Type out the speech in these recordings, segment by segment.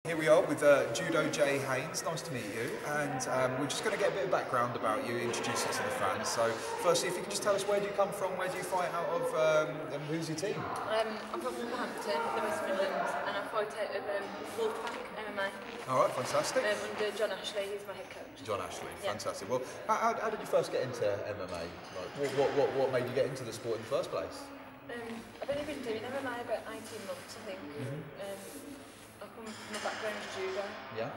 Here we are with Judo Jaye Haynes. Nice to meet you. And we're just going to get a bit of background about you, introduce you to the fans. So, firstly, if you could just tell us where do you come from, where do you fight out of, and who's your team? I'm from Wolverhampton, the West Midlands, and I fight out of Wolfpack MMA. All right, fantastic. Under John Ashley, he's my head coach. John Ashley, yeah. Fantastic. Well, how did you first get into MMA? Like, what made you get into the sport in the first place? I've only been doing MMA about 18 months, I think. I come from a background of judo. Yeah.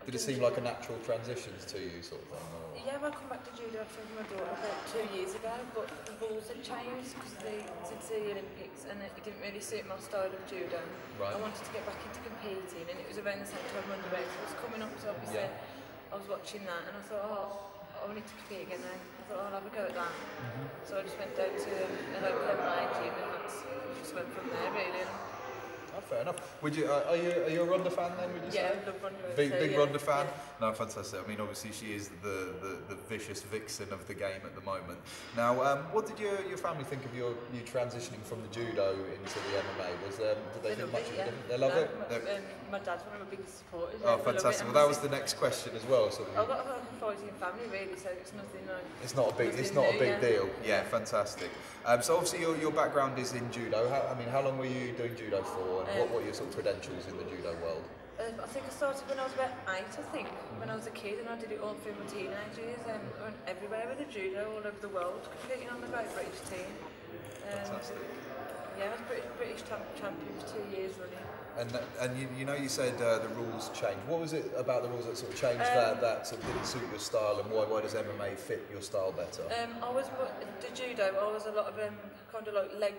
Did it seem like a natural transition to you, sort of thing? Or? Yeah, well, I come back to judo after my daughter about 2 years ago, but the rules had changed because since the Olympics, and it didn't really suit my style of judo. Right. I wanted to get back into competing, and it was around the same time underweight, so it was coming up, so obviously I was watching that, and I thought, I need to compete again now. I thought, I'll have a go at that. So I just went down to a local MMA gym, and just went from there, really. Oh, fair enough. Would you? Are you a Ronda fan then? Would you say? Yeah, I love Ronda. Big Ronda fan. Yeah. No, fantastic. I mean, obviously she is the vicious vixen of the game at the moment. Now, what did your family think of you transitioning from the judo into the MMA? Did they think much of it? They love it. My dad's one of my biggest supporters. Oh, fantastic. Well, that was the next question as well. So I've got a fighting family, really, so it's nothing. It's not a big deal. Yeah, fantastic. So obviously your background is in judo. How long were you doing judo for? And what were your sort of credentials in the judo world? I think I started when I was about 8, I think, when I was a kid, and I did it all through my teenage years. I went everywhere with the judo, all over the world, competing on the great British team. Fantastic. Yeah, I was British champion for 2 years running. And you said the rules changed. What was it about the rules that sort of changed that sort of didn't suit your style, and why does MMA fit your style better? I was the judo. I was a lot of kind of like leg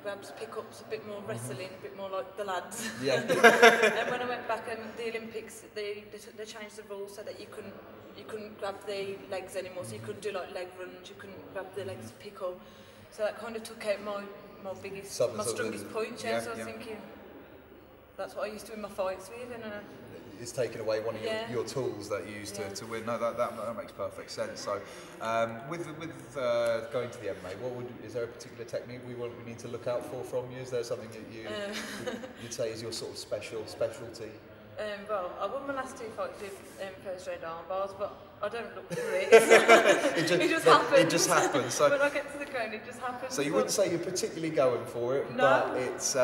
grabs, pick-ups, a bit more wrestling, a bit more like the lads. Yeah. And when I went back the Olympics, they changed the rules so that you couldn't grab the legs anymore. So you couldn't do like leg runs. You couldn't grab the legs to pick up. So that kind of took out my strongest point. Yeah, so I was thinking. That's what I used to win my fights with, and it's taken away one of your tools that you used to win. No, that makes perfect sense. So, with going to the MMA, is there a particular technique we need to look out for from you? Is there something that you'd say is your sort of specialty? Well, I won my last 2 fights with first round arm bars, but I don't look for it. It just happens. It just happens. So when I get to the ground, it just happens. So you wouldn't say you're particularly going for it, but it's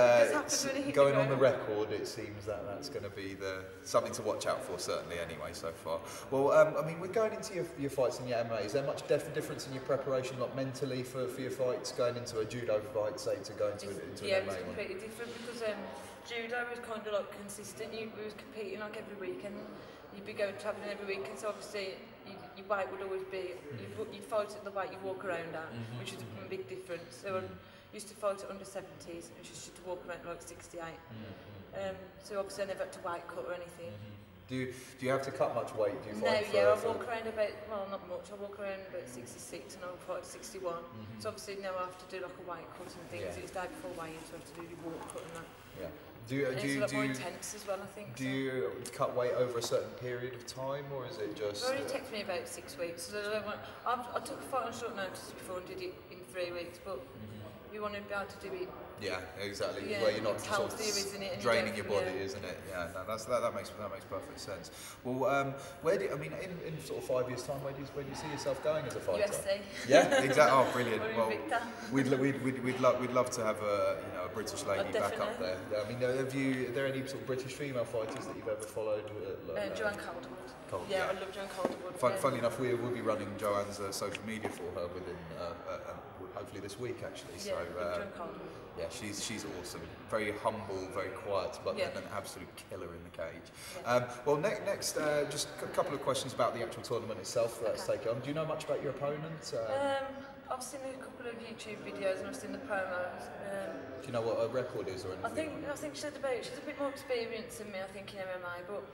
going on the record. It seems that's going to be something to watch out for, certainly. Anyway, so far. Well, with going into your fights in your MMA, is there much difference in your preparation, like mentally, for your fights, going into a judo fight, say, to go into an MMA? Yeah, it's completely different because judo was kind of like consistent. We was competing like every weekend. You'd be going travelling every weekend, so obviously your weight would always be, you'd fight at the weight you walk around at, which is a big difference. So I used to fight at under 70s, which is just to walk around like 68. So obviously I never had to weight cut or anything. Do you have to cut much weight? Do you fight I walk around about, well, not much, I walk around about 66 and I'll fight 61. So obviously now I have to do like a weight cut and things. It's day before weigh-in, so I have to do the walk cut and that. Yeah. It's a lot more intense as well, I think. Do you cut weight over a certain period of time, or is it just? It only takes me about 6 weeks. So I took a fight on short notice before and did it in 3 weeks, but you want to be able to do it. Yeah, exactly. Where you're not sort of draining your body, isn't it? Yeah, no, that makes perfect sense. Well, in sort of 5 years' time, where do you see yourself going as a fighter? U.S.A. Yeah, exactly. Oh, brilliant. Well, we'd love to have a British lady back up there. I mean, are there any sort of British female fighters that you've ever followed? Joanne Calderwood. Yeah, I love Joanne Calderwood. Funnily enough, we'll be running Joanne's social media for her within hopefully this week, actually. So Joanne Calderwood. Yeah, she's awesome. Very humble, very quiet, but then an absolute killer in the cage. Well, next, just a couple of questions about the actual tournament itself. Let's take on. Do you know much about your opponent? I've seen a couple of YouTube videos and I've seen the promos. Do you know what her record is or anything? I think she's a bit more experienced than me, I think, in MMA, but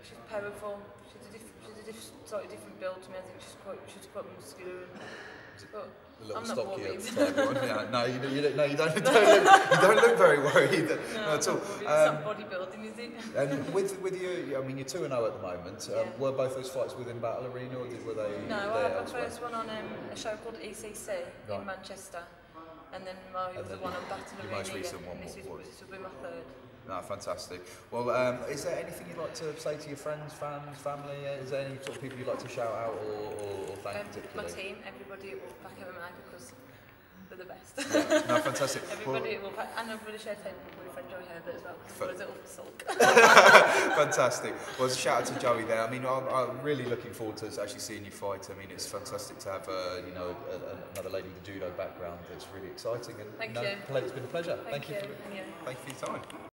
she's powerful. She's a slightly different build to me. I think she's quite muscular. A little I'm not stocky worried. at the time. No, you don't look very worried at all. It's not bodybuilding, is it? And with you, I mean, you're 2-0 at the moment. Were both those fights within Battle Arena, or were they? No, I had my first one on a show called ECC in Manchester, and then my other one on Battle Arena. Your most recent one. This will be my third. No, fantastic. Well, is there anything you'd like to say to your friends, fans, family? Is there any sort of people you'd like to shout out or thank particularly? My team, everybody at Wolfpack MMA, because they're the best. Yeah, no, fantastic. Everybody at Wolfpack, and I'm really share a table with my friend Joey Herbert as well, because he was it sulk. Fantastic. Well, a shout out to Joey there. I mean, I'm really looking forward to actually seeing you fight. I mean, it's fantastic to have another lady with a judo background. It's really exciting. And Thank you. It's been a pleasure. Thank you. Thank you for your time.